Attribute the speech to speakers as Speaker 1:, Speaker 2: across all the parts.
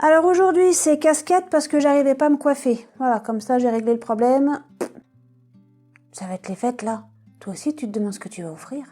Speaker 1: Alors aujourd'hui, c'est casquette parce que j'arrivais pas à me coiffer. Voilà, comme ça, j'ai réglé le problème. Ça va être les fêtes, là. Toi aussi, tu te demandes ce que tu vas offrir.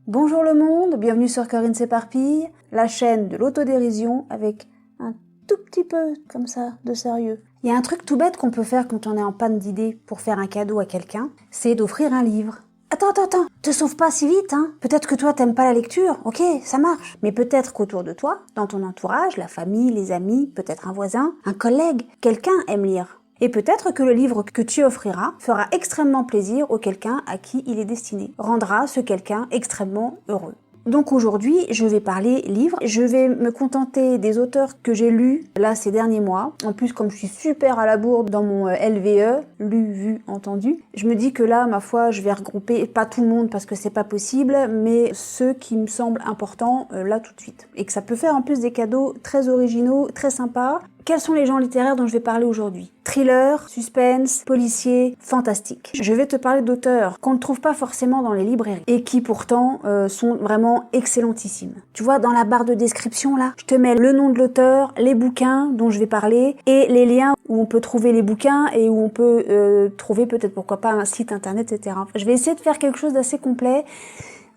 Speaker 1: Bonjour le monde, bienvenue sur Corinne s'éparpille, la chaîne de l'autodérision avec un tout petit peu, comme ça, de sérieux. Il y a un truc tout bête qu'on peut faire quand on est en panne d'idées pour faire un cadeau à quelqu'un, c'est d'offrir un livre. Attends, te sauve pas si vite, hein. Peut-être que toi t'aimes pas la lecture, ok, ça marche. Mais peut-être qu'autour de toi, dans ton entourage, la famille, les amis, peut-être un voisin, un collègue, quelqu'un aime lire. Et peut-être que le livre que tu offriras fera extrêmement plaisir au quelqu'un à qui il est destiné, rendra ce quelqu'un extrêmement heureux. Donc aujourd'hui, je vais parler livres. Je vais me contenter des auteurs que j'ai lus là ces derniers mois. En plus, comme je suis super à la bourre dans mon LVE, lu, vu, entendu, je me dis que là, ma foi, je vais regrouper, pas tout le monde parce que c'est pas possible, mais ceux qui me semblent importants là tout de suite. Et que ça peut faire en plus des cadeaux très originaux, très sympas. Quels sont les genres littéraires dont je vais parler aujourd'hui? Thriller, suspense, policier, fantastique. Je vais te parler d'auteurs qu'on ne trouve pas forcément dans les librairies et qui pourtant sont vraiment excellentissimes. Tu vois, dans la barre de description là, je te mets le nom de l'auteur, les bouquins dont je vais parler et les liens où on peut trouver les bouquins et où on peut trouver peut-être pourquoi pas un site internet, etc. Je vais essayer de faire quelque chose d'assez complet.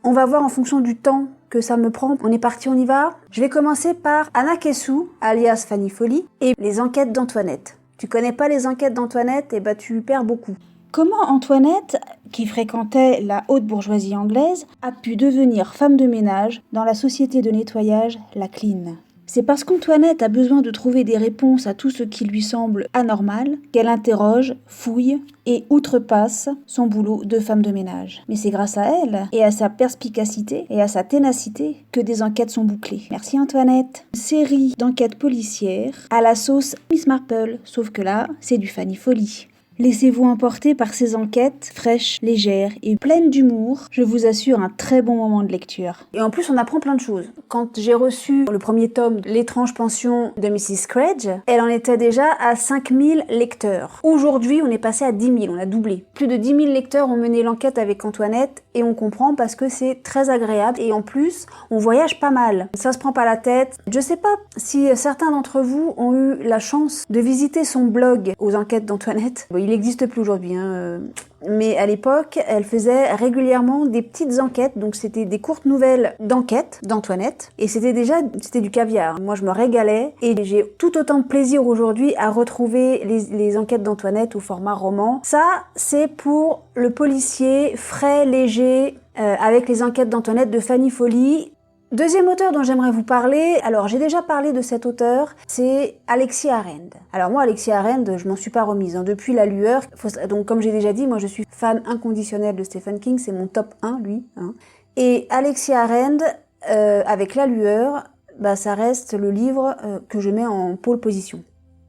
Speaker 1: On va voir en fonction du temps que ça me prend. On est parti, on y va. Je vais commencer par Anna Kessou, alias Fanny Folly, et les enquêtes d'Antoinette. Tu connais pas les enquêtes d'Antoinette, et bah tu perds beaucoup. Comment Antoinette, qui fréquentait la haute bourgeoisie anglaise, a pu devenir femme de ménage dans la société de nettoyage, la Clean? C'est parce qu'Antoinette a besoin de trouver des réponses à tout ce qui lui semble anormal qu'elle interroge, fouille et outrepasse son boulot de femme de ménage. Mais c'est grâce à elle et à sa perspicacité et à sa ténacité que des enquêtes sont bouclées. Merci Antoinette. Une série d'enquêtes policières à la sauce Miss Marple, sauf que là, c'est du Fanny Folly. Laissez-vous emporter par ces enquêtes fraîches, légères et pleines d'humour. Je vous assure un très bon moment de lecture. Et en plus, on apprend plein de choses. Quand j'ai reçu le premier tome, L'étrange pension de Mrs. Scrooge, elle en était déjà à 5000 lecteurs. Aujourd'hui, on est passé à 10 000, on a doublé. Plus de 10 000 lecteurs ont mené l'enquête avec Antoinette et on comprend parce que c'est très agréable et en plus, on voyage pas mal. Ça se prend pas la tête. Je sais pas si certains d'entre vous ont eu la chance de visiter son blog aux enquêtes d'Antoinette. Il n'existe plus aujourd'hui, hein. Mais à l'époque, elle faisait régulièrement des petites enquêtes, donc c'était des courtes nouvelles d'enquête d'Antoinette, et c'était du caviar. Moi, je me régalais, et j'ai tout autant de plaisir aujourd'hui à retrouver les enquêtes d'Antoinette au format roman. Ça, c'est pour le policier frais, léger, avec les enquêtes d'Antoinette de Fanny Folly. Deuxième auteur dont j'aimerais vous parler, alors j'ai déjà parlé de cet auteur, c'est Alexis Arend. Alors moi, Alexis Arend, je m'en suis pas remise, hein, depuis La Lueur. Donc comme j'ai déjà dit, moi je suis fan inconditionnelle de Stephen King, c'est mon top 1, lui. Hein. Et Alexis Arend, avec La Lueur, bah, ça reste le livre que je mets en pole position.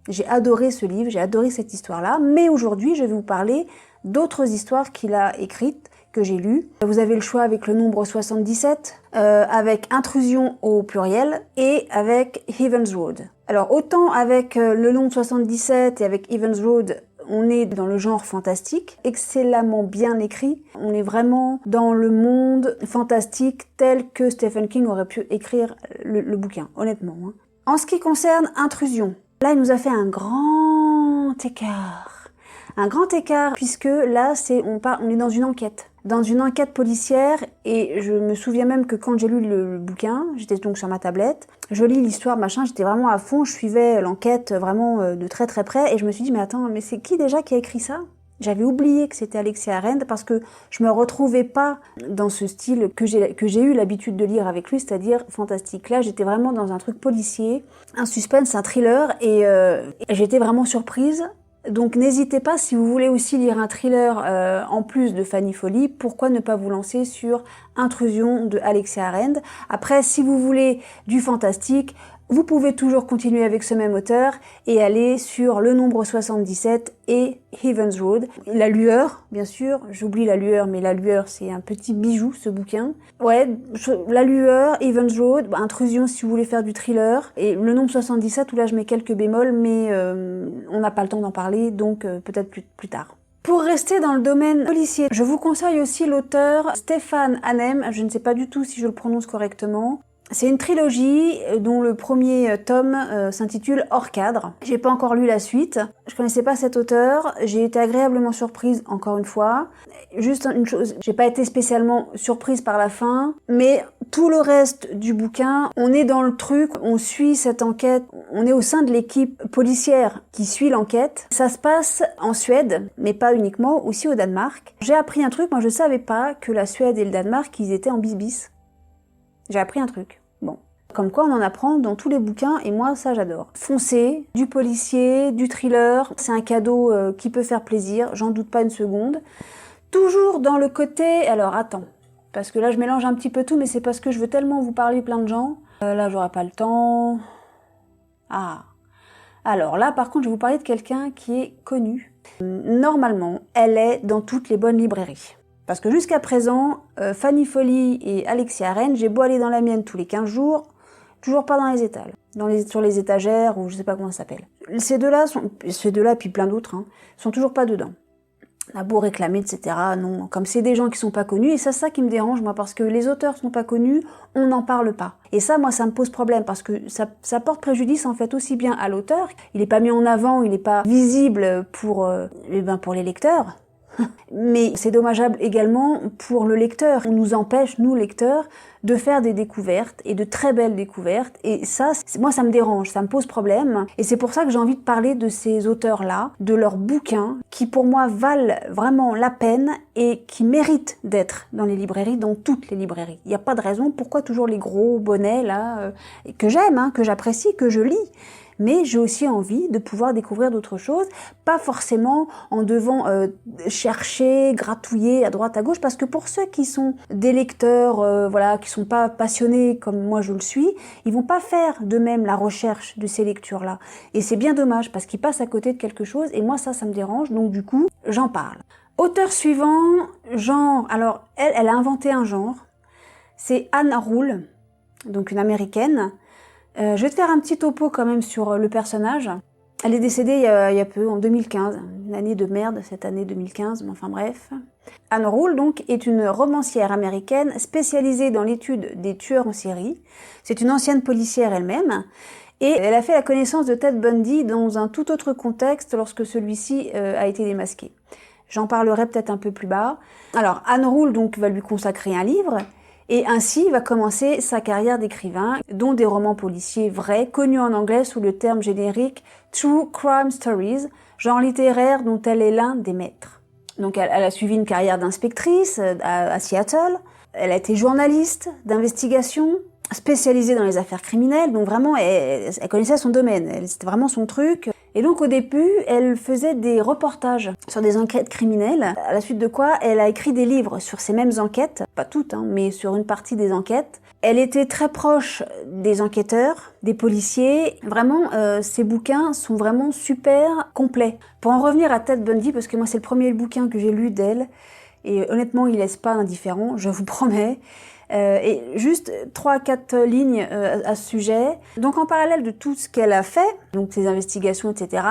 Speaker 1: J'ai adoré ce livre, j'ai adoré cette histoire-là, mais aujourd'hui je vais vous parler d'autres histoires qu'il a écrites, que j'ai lu. Vous avez le choix avec le nombre 77, avec Intrusion au pluriel et avec Heaven's Road. Alors autant avec le nombre 77 et avec Heaven's Road, on est dans le genre fantastique, excellemment bien écrit. On est vraiment dans le monde fantastique tel que Stephen King aurait pu écrire le bouquin, honnêtement. Hein. En ce qui concerne Intrusion, là il nous a fait un grand écart. Un grand écart puisque là on est dans une enquête. Dans une enquête policière, et je me souviens même que quand j'ai lu le bouquin, j'étais donc sur ma tablette, je lis l'histoire, machin, j'étais vraiment à fond, je suivais l'enquête vraiment de très très près, et je me suis dit, mais attends, mais c'est qui déjà qui a écrit ça? J'avais oublié que c'était Alexis Arend parce que je me retrouvais pas dans ce style que j'ai eu l'habitude de lire avec lui, c'est-à-dire fantastique. Là, j'étais vraiment dans un truc policier, un suspense, un thriller, et j'étais vraiment surprise. Donc n'hésitez pas, si vous voulez aussi lire un thriller en plus de Fanny Folly, pourquoi ne pas vous lancer sur Intrusion de Alexis Arend. Après, si vous voulez du fantastique, vous pouvez toujours continuer avec ce même auteur et aller sur le nombre 77 et Heaven's Road. La Lueur, bien sûr, j'oublie La Lueur, mais La Lueur c'est un petit bijou ce bouquin. Ouais, La Lueur, Heaven's Road, Intrusion si vous voulez faire du thriller, et le nombre 77 où là je mets quelques bémols, mais on n'a pas le temps d'en parler, donc peut-être plus tard. Pour rester dans le domaine policier, je vous conseille aussi l'auteur Stefan Hanem, je ne sais pas du tout si je le prononce correctement. C'est une trilogie dont le premier tome s'intitule Hors cadre. J'ai pas encore lu la suite. Je connaissais pas cet auteur. J'ai été agréablement surprise encore une fois. Juste une chose, j'ai pas été spécialement surprise par la fin, mais tout le reste du bouquin, on est dans le truc, on suit cette enquête, on est au sein de l'équipe policière qui suit l'enquête. Ça se passe en Suède, mais pas uniquement, aussi au Danemark. J'ai appris un truc, moi je savais pas que la Suède et le Danemark, ils étaient en bis-bis. J'ai appris un truc. Bon. Comme quoi on en apprend dans tous les bouquins et moi ça j'adore. Foncé, du policier, du thriller, c'est un cadeau qui peut faire plaisir, j'en doute pas une seconde. Toujours dans le côté... Alors attends, parce que là je mélange un petit peu tout mais c'est parce que je veux tellement vous parler plein de gens. Là j'aurai pas le temps. Ah. Alors là par contre je vais vous parler de quelqu'un qui est connu. Normalement elle est dans toutes les bonnes librairies. Parce que jusqu'à présent, Fanny Folly et Alexia Arène, j'ai beau aller dans la mienne tous les 15 jours, toujours pas dans les étals, sur les étagères, ou je sais pas comment ça s'appelle. Ces deux-là, puis plein d'autres, hein, sont toujours pas dedans. On a beau réclamer, etc. Non, comme c'est des gens qui sont pas connus, et c'est ça qui me dérange, moi, parce que les auteurs sont pas connus, on n'en parle pas. Et ça, moi, ça me pose problème, parce que ça porte préjudice, en fait, aussi bien à l'auteur, il est pas mis en avant, il est pas visible pour les lecteurs, mais c'est dommageable également pour le lecteur. On nous empêche, nous lecteurs, de faire des découvertes, et de très belles découvertes, et ça, moi ça me dérange, ça me pose problème, et c'est pour ça que j'ai envie de parler de ces auteurs-là, de leurs bouquins, qui pour moi valent vraiment la peine, et qui méritent d'être dans les librairies, dans toutes les librairies. Il n'y a pas de raison pourquoi toujours les gros bonnets, là, que j'aime, hein, que j'apprécie, que je lis, mais j'ai aussi envie de pouvoir découvrir d'autres choses, pas forcément en devant chercher, gratouiller à droite à gauche, parce que pour ceux qui sont des lecteurs, voilà, qui sont pas passionnés comme moi je le suis, ils vont pas faire de même la recherche de ces lectures-là. Et c'est bien dommage, parce qu'ils passent à côté de quelque chose, et moi ça me dérange, donc du coup, j'en parle. Auteur suivant, genre, alors elle a inventé un genre, c'est Ann Rule, donc une américaine. Je vais te faire un petit topo quand même sur le personnage. Elle est décédée il y a peu, en 2015. Une année de merde, cette année 2015, mais enfin bref. Ann Rule, donc, est une romancière américaine spécialisée dans l'étude des tueurs en série. C'est une ancienne policière elle-même. Et elle a fait la connaissance de Ted Bundy dans un tout autre contexte lorsque celui-ci a été démasqué. J'en parlerai peut-être un peu plus bas. Alors, Ann Rule, donc, va lui consacrer un livre. Et ainsi va commencer sa carrière d'écrivain, dont des romans policiers vrais, connus en anglais sous le terme générique True Crime Stories, genre littéraire dont elle est l'un des maîtres. Donc elle a suivi une carrière d'inspectrice à Seattle, elle a été journaliste d'investigation, spécialisée dans les affaires criminelles, donc vraiment elle connaissait son domaine, c'était vraiment son truc. Et donc au début, elle faisait des reportages sur des enquêtes criminelles, à la suite de quoi elle a écrit des livres sur ces mêmes enquêtes, pas toutes, hein, mais sur une partie des enquêtes. Elle était très proche des enquêteurs, des policiers. Vraiment, ces bouquins sont vraiment super complets. Pour en revenir à Ted Bundy, parce que moi c'est le premier bouquin que j'ai lu d'elle, et honnêtement il laisse pas indifférent, je vous promets. Et juste 3-4 lignes à ce sujet. Donc en parallèle de tout ce qu'elle a fait, donc ses investigations, etc.,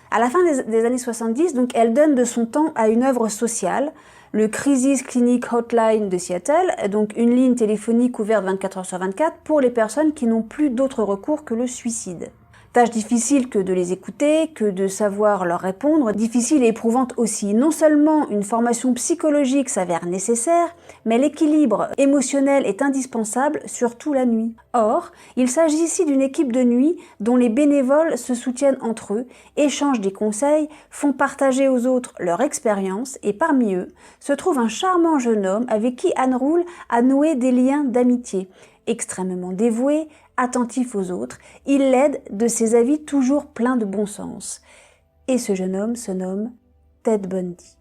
Speaker 1: à la fin des années 70, donc elle donne de son temps à une œuvre sociale, le Crisis Clinic Hotline de Seattle, donc une ligne téléphonique ouverte 24 heures sur 24 pour les personnes qui n'ont plus d'autre recours que le suicide. Tâche difficile que de les écouter, que de savoir leur répondre, difficile et éprouvante aussi. Non seulement une formation psychologique s'avère nécessaire, mais l'équilibre émotionnel est indispensable, surtout la nuit. Or, il s'agit ici d'une équipe de nuit dont les bénévoles se soutiennent entre eux, échangent des conseils, font partager aux autres leur expérience, et parmi eux se trouve un charmant jeune homme avec qui Ann Rule a noué des liens d'amitié. Extrêmement dévoué, attentif aux autres, il l'aide de ses avis toujours pleins de bon sens. Et ce jeune homme se nomme Ted Bundy.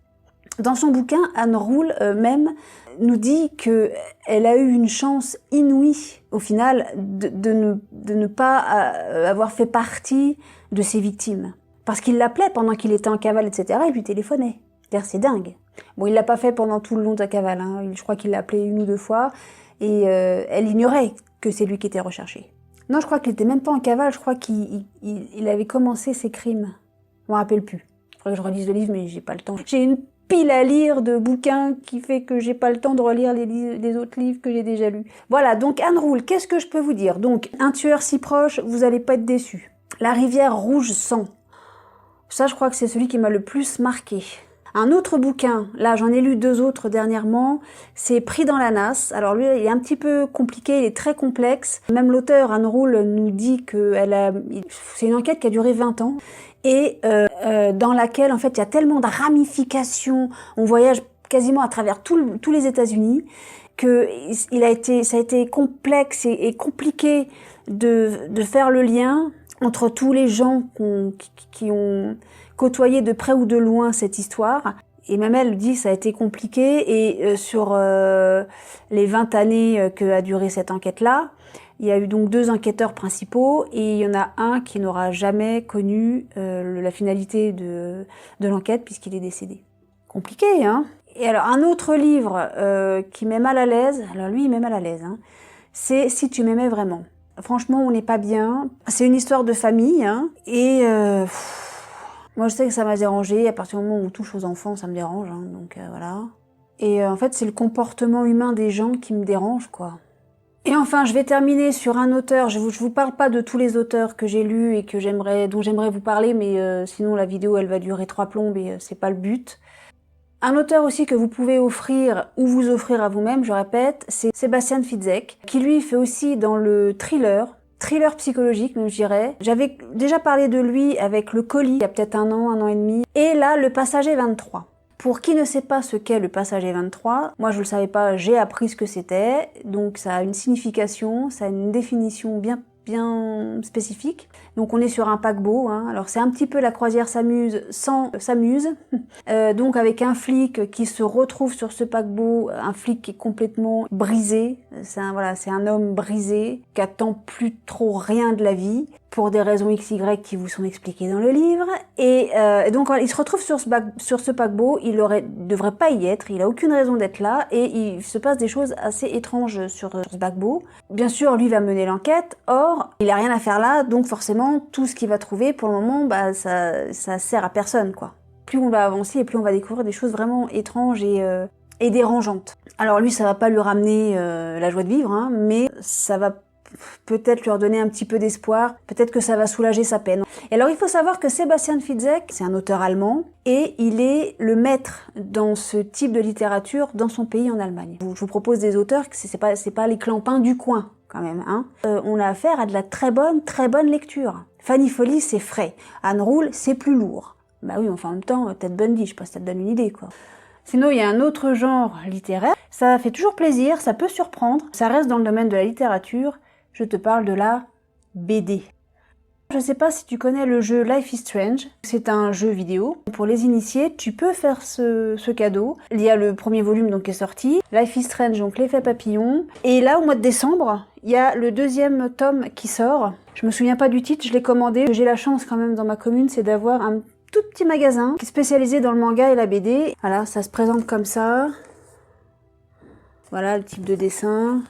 Speaker 1: Dans son bouquin, Ann Rule même nous dit qu'elle a eu une chance inouïe, au final, de ne pas avoir fait partie de ses victimes. Parce qu'il l'appelait pendant qu'il était en cavale, etc., il lui téléphonait. C'est dingue. Bon, il l'a pas fait pendant tout le long de sa cavale, hein. Je crois qu'il l'a appelé 1 ou 2 fois, et elle ignorait que c'est lui qui était recherché. Non, je crois qu'il était même pas en cavale, je crois qu'il avait commencé ses crimes. Je m'en rappelle plus. Il faudrait que je relise le livre, mais j'ai pas le temps. J'ai une pile à lire de bouquins qui fait que j'ai pas le temps de relire les autres livres que j'ai déjà lus. Voilà, donc Ann Rule, qu'est-ce que je peux vous dire? Donc, Un tueur si proche, vous allez pas être déçus. La rivière rouge sang. Ça, je crois que c'est celui qui m'a le plus marqué. Un autre bouquin, là j'en ai lu 2 autres dernièrement, c'est Pris dans la nasse. Alors lui, il est un petit peu compliqué, il est très complexe. Même l'auteur, Ann Rule, nous dit que c'est une enquête qui a duré 20 ans et dans laquelle, en fait, il y a tellement de ramifications, on voyage quasiment à travers tous les États-Unis, que ça a été complexe et compliqué de faire le lien entre tous les gens qui ont côtoyé de près ou de loin cette histoire. Et même elle dit que ça a été compliqué. Et sur les 20 années que a duré cette enquête-là, il y a eu donc 2 enquêteurs principaux et il y en a un qui n'aura jamais connu la finalité de l'enquête puisqu'il est décédé. Compliqué, hein? Et alors, un autre livre qui met mal à l'aise, alors lui, il met mal à l'aise, hein, c'est Si tu m'aimais vraiment. Franchement, on n'est pas bien. C'est une histoire de famille, hein, et moi, je sais que ça m'a dérangé. À partir du moment où on touche aux enfants, ça me dérange, hein, donc voilà. Et en fait, c'est le comportement humain des gens qui me dérange, quoi. Et enfin, je vais terminer sur un auteur. Je vous parle pas de tous les auteurs que j'ai lus et dont j'aimerais vous parler, mais sinon la vidéo, elle va durer 3 plombes et c'est pas le but. Un auteur aussi que vous pouvez offrir ou vous offrir à vous-même, je répète, c'est Sébastien Fitzek, qui lui fait aussi dans le thriller psychologique même je dirais. J'avais déjà parlé de lui avec Le Colis, il y a peut-être un an et demi, et là, Le Passager 23. Pour qui ne sait pas ce qu'est Le Passager 23, moi je le savais pas, j'ai appris ce que c'était, donc ça a une signification, ça a une définition bien spécifique. Donc on est sur un paquebot, hein. Alors c'est un petit peu La Croisière s'amuse sans s'amuse, donc avec un flic qui se retrouve sur ce paquebot, un flic qui est complètement brisé, c'est un homme brisé, qui attend plus trop rien de la vie, pour des raisons XY qui vous sont expliquées dans le livre, et donc il se retrouve sur ce paquebot, il devrait pas y être, il a aucune raison d'être là, et il se passe des choses assez étranges sur ce paquebot. Bien sûr, lui va mener l'enquête, or, il a rien à faire là, donc forcément, tout ce qu'il va trouver, pour le moment, ça sert à personne, quoi. Plus on va avancer, et plus on va découvrir des choses vraiment étranges et dérangeantes. Alors lui, ça va pas lui ramener la joie de vivre, hein, mais ça va peut-être lui redonner un petit peu d'espoir, peut-être que ça va soulager sa peine. Et alors il faut savoir que Sébastien Fitzek, c'est un auteur allemand, et il est le maître dans ce type de littérature dans son pays en Allemagne. Je vous propose des auteurs, c'est pas les clampins du coin, quand même, hein. On a affaire à de la très bonne lecture. Fanny Folly, c'est frais. Ann Rule, c'est plus lourd. Bah oui, enfin en même temps, Ted Bundy, je sais pas si ça te donne une idée, quoi. Sinon, il y a un autre genre littéraire. Ça fait toujours plaisir, ça peut surprendre. Ça reste dans le domaine de la littérature. Je te parle de la BD. Je sais pas si tu connais le jeu Life is Strange. C'est un jeu vidéo. Pour les initiés, tu peux faire ce cadeau. Il y a le premier volume donc qui est sorti. Life is Strange, donc l'effet papillon. Et là, au mois de décembre, il y a le 2e tome qui sort. Je me souviens pas du titre, je l'ai commandé. J'ai la chance quand même dans ma commune, c'est d'avoir un tout petit magasin qui est spécialisé dans le manga et la BD. Voilà, ça se présente comme ça. Voilà le type de dessin.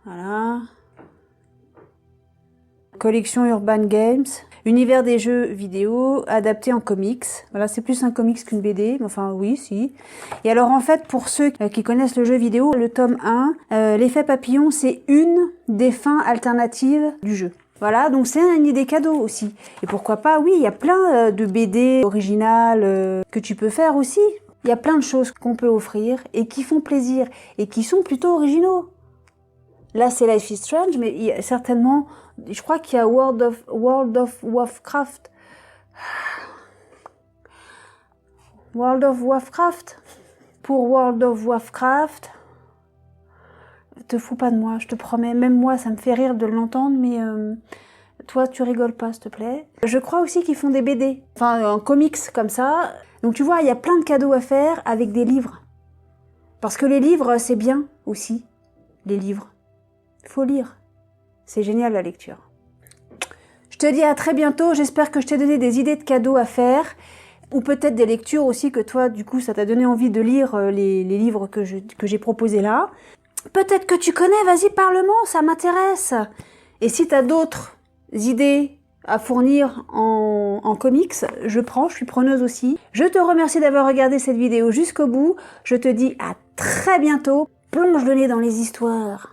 Speaker 1: Voilà. Collection Urban Games. Univers des jeux vidéo adapté en comics. Voilà, c'est plus un comics qu'une BD. Enfin, oui, si. Et alors, en fait, pour ceux qui connaissent le jeu vidéo, le tome 1, l'effet papillon, c'est une des fins alternatives du jeu. Voilà, donc c'est une idée cadeau aussi. Et pourquoi pas, oui, il y a plein de BD originales que tu peux faire aussi. Il y a plein de choses qu'on peut offrir et qui font plaisir et qui sont plutôt originaux. Là, c'est Life is Strange, mais il y a certainement, je crois qu'il y a World of Warcraft. World of Warcraft. Pour World of Warcraft, te fous pas de moi, je te promets. Même moi, ça me fait rire de l'entendre, mais toi, tu rigoles pas, s'il te plaît. Je crois aussi qu'ils font des BD, enfin un comics comme ça. Donc tu vois, il y a plein de cadeaux à faire avec des livres. Parce que les livres, c'est bien aussi, les livres. Faut lire. C'est génial la lecture. Je te dis à très bientôt. J'espère que je t'ai donné des idées de cadeaux à faire. Ou peut-être des lectures aussi que toi, du coup, ça t'a donné envie de lire les livres que j'ai proposés là. Peut-être que tu connais, vas-y, parle-moi, ça m'intéresse. Et si t'as d'autres idées à fournir en comics, je prends, je suis preneuse aussi. Je te remercie d'avoir regardé cette vidéo jusqu'au bout. Je te dis à très bientôt. Plonge le nez dans les histoires.